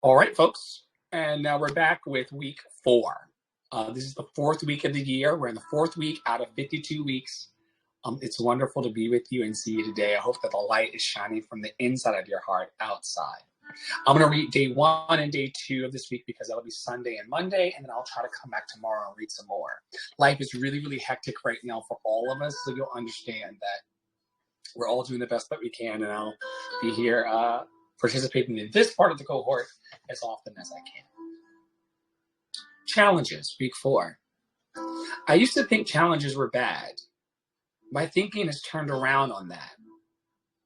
All right, folks. And now we're back with week 4. This is the 4th week of the year. We're in the 4th week out of 52 weeks. It's wonderful to be with you and see you today. I hope that the light is shining from the inside of your heart outside. I'm going to read day 1 and day 2 of this week because that'll be Sunday and Monday, and then I'll try to come back tomorrow and read some more. Life is really, really hectic right now for all of us, so you'll understand that we're all doing the best that we can, and I'll be here participating in this part of the cohort as often as I can. Challenges, week 4. I used to think challenges were bad. My thinking has turned around on that.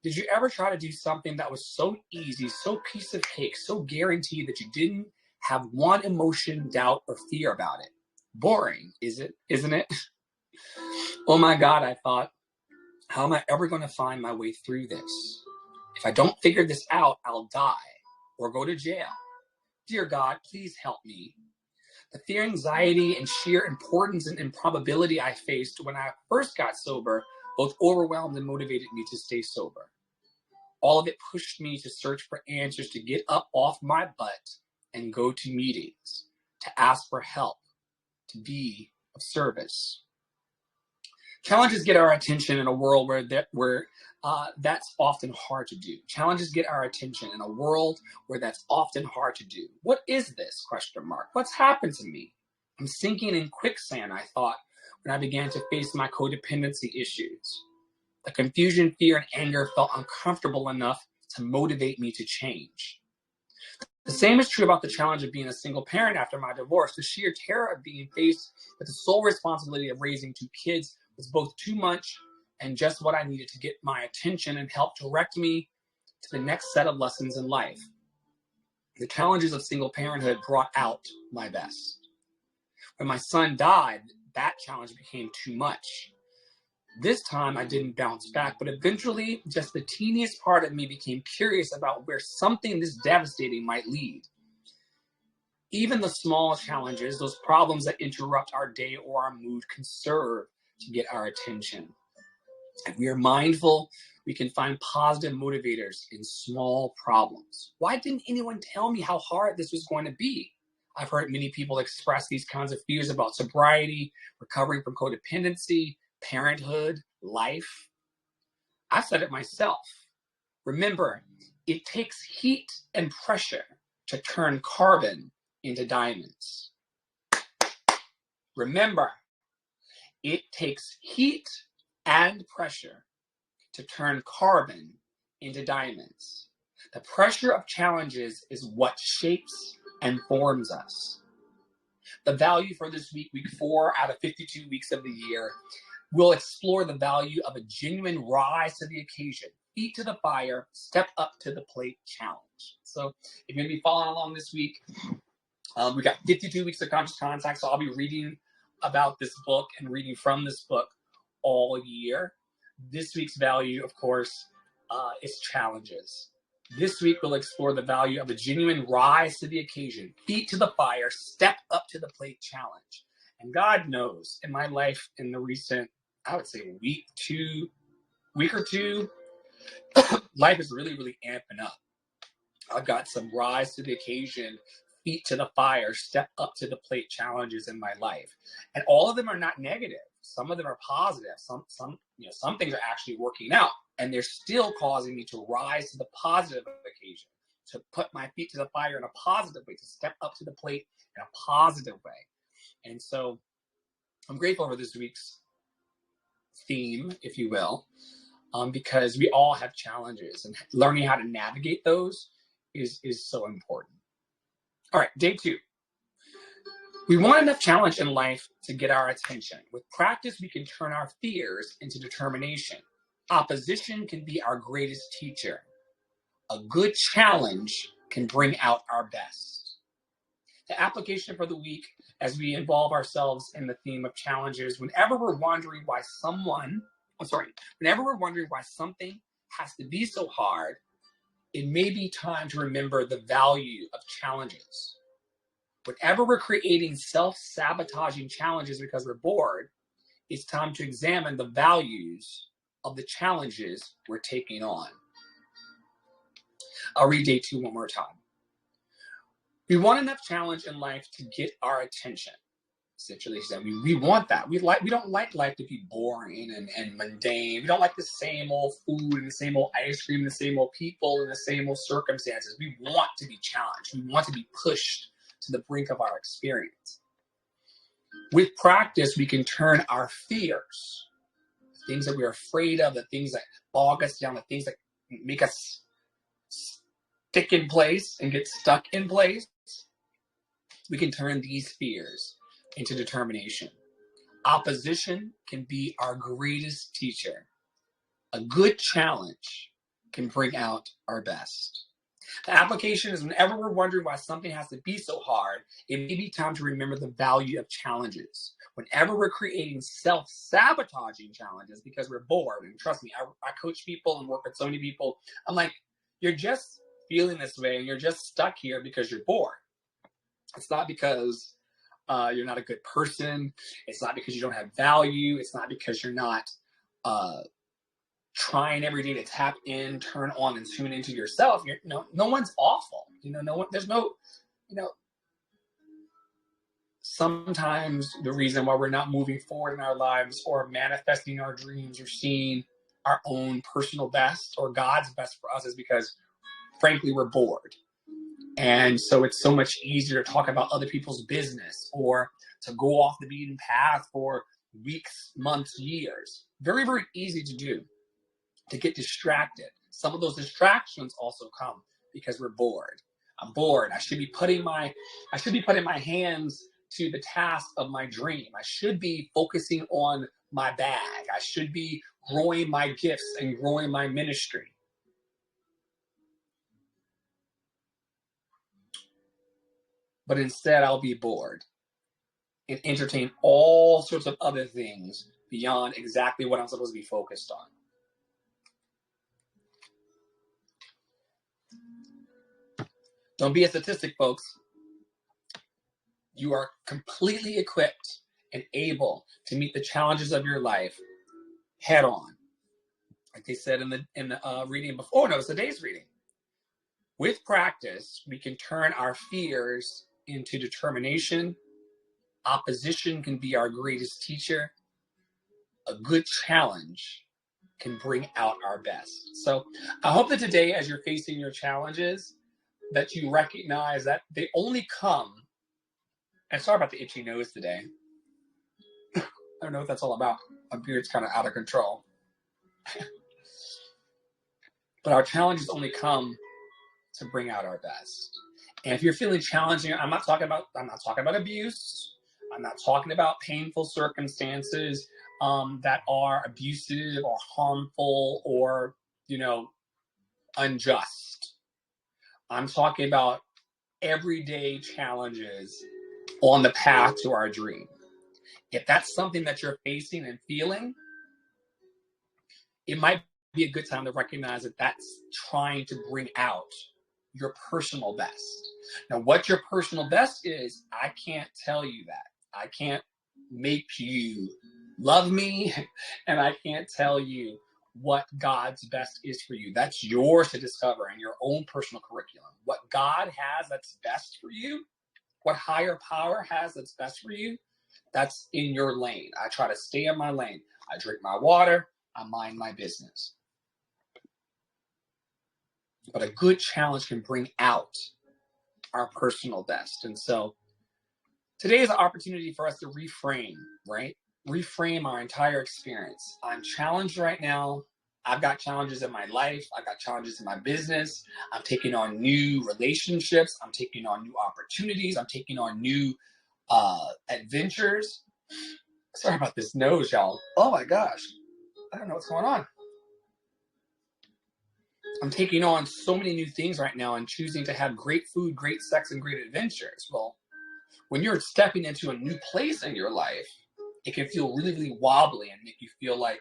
Did you ever try to do something that was so easy, so piece of cake, so guaranteed that you didn't have one emotion, doubt, or fear about it? Boring, isn't it? Oh my God, I thought, how am I ever going to find my way through this? If I don't figure this out, I'll die or go to jail. Dear God, please help me. The fear, anxiety, and sheer importance and improbability I faced when I first got sober both overwhelmed and motivated me to stay sober. All of it pushed me to search for answers, to get up off my butt and go to meetings, to ask for help, to be of service. Challenges get our attention in a world where that's often hard to do. Challenges get our attention in a world where that's often hard to do. What is this? ? What's happened to me? I'm sinking in quicksand, I thought, when I began to face my codependency issues. The confusion, fear, and anger felt uncomfortable enough to motivate me to change. The same is true about the challenge of being a single parent after my divorce. The sheer terror of being faced with the sole responsibility of raising 2 kids was both too much and just what I needed to get my attention and help direct me to the next set of lessons in life. The challenges of single parenthood brought out my best. When my son died, that challenge became too much. This time I didn't bounce back, but eventually just the teeniest part of me became curious about where something this devastating might lead. Even the small challenges, those problems that interrupt our day or our mood, can serve to get our attention. If we are mindful, we can find positive motivators in small problems. Why didn't anyone tell me how hard this was going to be? I've heard many people express these kinds of fears about sobriety, recovering from codependency, parenthood, life. I've said it myself. Remember, it takes heat and pressure to turn carbon into diamonds. Remember, it takes heat and pressure to turn carbon into diamonds. The pressure of challenges is what shapes and forms us. The value for this week, week 4 out of 52 weeks of the year, we'll explore the value of a genuine rise to the occasion, feet to the fire, step up to the plate challenge. So if you're going to be following along this week, we got 52 weeks of conscious contact, so I'll be reading about this book and reading from this book all year. This week's value, of course, is challenges. This week, we'll explore the value of a genuine rise to the occasion, feet to the fire, step up to the plate challenge. And God knows, in my life, in the recent, I would say week or two, life is really, really amping up. I've got some rise to the occasion, feet to the fire, step up to the plate challenges in my life. And all of them are not negative. Some of them are positive. Some things are actually working out, and they're still causing me to rise to the positive occasion, to put my feet to the fire in a positive way, to step up to the plate in a positive way. And so I'm grateful for this week's theme, if you will, because we all have challenges, and learning how to navigate those is so important. All right, day 2. We want enough challenge in life to get our attention. With practice, we can turn our fears into determination. Opposition can be our greatest teacher. A good challenge can bring out our best. The application for the week, as we involve ourselves in the theme of challenges, whenever we're wondering why something has to be so hard, it may be time to remember the value of challenges. Whenever we're creating self-sabotaging challenges because we're bored, it's time to examine the values of the challenges we're taking on. I'll read day 2 one more time. We want enough challenge in life to get our attention. Essentially, said we want that. We don't like life to be boring and mundane. We don't like the same old food and the same old ice cream, and the same old people and the same old circumstances. We want to be challenged. We want to be pushed to the brink of our experience. With practice, we can turn our fears, the things that we're afraid of, the things that bog us down, the things that make us stick in place and get stuck in place. We can turn these fears into determination. Opposition can be our greatest teacher. A good challenge can bring out our best. The application is whenever we're wondering why something has to be so hard, it may be time to remember the value of challenges. Whenever we're creating self-sabotaging challenges because we're bored, and trust me, I coach people and work with so many people, I'm like, you're just feeling this way and you're just stuck here because you're bored. It's not because you're not a good person. It's not because you don't have value. It's not because you're not trying every day to tap in, turn on, and tune into yourself. No one's awful. No one. There's no. Sometimes the reason why we're not moving forward in our lives or manifesting our dreams or seeing our own personal best or God's best for us is because, frankly, we're bored. And so it's so much easier to talk about other people's business or to go off the beaten path for weeks, months, years. Very, very easy to do, to get distracted. Some of those distractions also come because we're bored. I'm bored. I should be putting my hands to the task of my dream. I should be focusing on my bag. I should be growing my gifts and growing my ministry. But instead, I'll be bored and entertain all sorts of other things beyond exactly what I'm supposed to be focused on. Don't be a statistic, folks. You are completely equipped and able to meet the challenges of your life head on. Like they said in the reading before, no, it's today's reading. With practice, we can turn our fears into determination. Opposition can be our greatest teacher. A good challenge can bring out our best. So I hope that today, as you're facing your challenges, that you recognize that they only come, and sorry about the itchy nose today. I don't know what that's all about. My beard's kind of out of control. But our challenges only come to bring out our best. And if you're feeling challenging, I'm not talking about abuse. I'm not talking about painful circumstances that are abusive or harmful or, unjust. I'm talking about everyday challenges on the path to our dream. If that's something that you're facing and feeling, it might be a good time to recognize that that's trying to bring out your personal best. Now, what your personal best is, I can't tell you that. I can't make you love me, and I can't tell you what God's best is for you. That's yours to discover in your own personal curriculum. What God has that's best for you, what higher power has that's best for you, that's in your lane. I try to stay in my lane. I drink my water. I mind my business. But a good challenge can bring out our personal best. And so today is an opportunity for us to reframe, right? Reframe our entire experience. I'm challenged right now. I've got challenges in my life. I've got challenges in my business. I'm taking on new relationships. I'm taking on new opportunities. I'm taking on new adventures. Sorry about this nose, y'all. Oh my gosh. I don't know what's going on. I'm taking on so many new things right now and choosing to have great food, great sex, and great adventures. Well, when you're stepping into a new place in your life, it can feel really, really wobbly and make you feel like,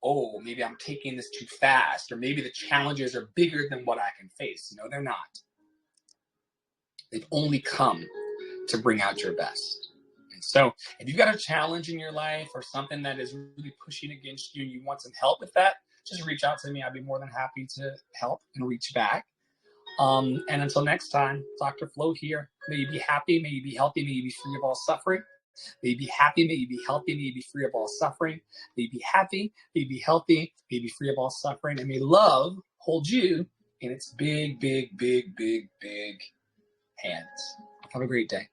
oh, maybe I'm taking this too fast, or maybe the challenges are bigger than what I can face. No, they're not. They've only come to bring out your best. And so if you've got a challenge in your life or something that is really pushing against you and you want some help with that, just reach out to me. I'd be more than happy to help and reach back. And until next time, Dr. Flo here. May you be happy, may you be healthy, may you be free of all suffering. May you be happy, may you be healthy, may you be free of all suffering. May you be happy, may you be healthy, may you be free of all suffering. And may love hold you in its big, big, big, big, big hands. Have a great day.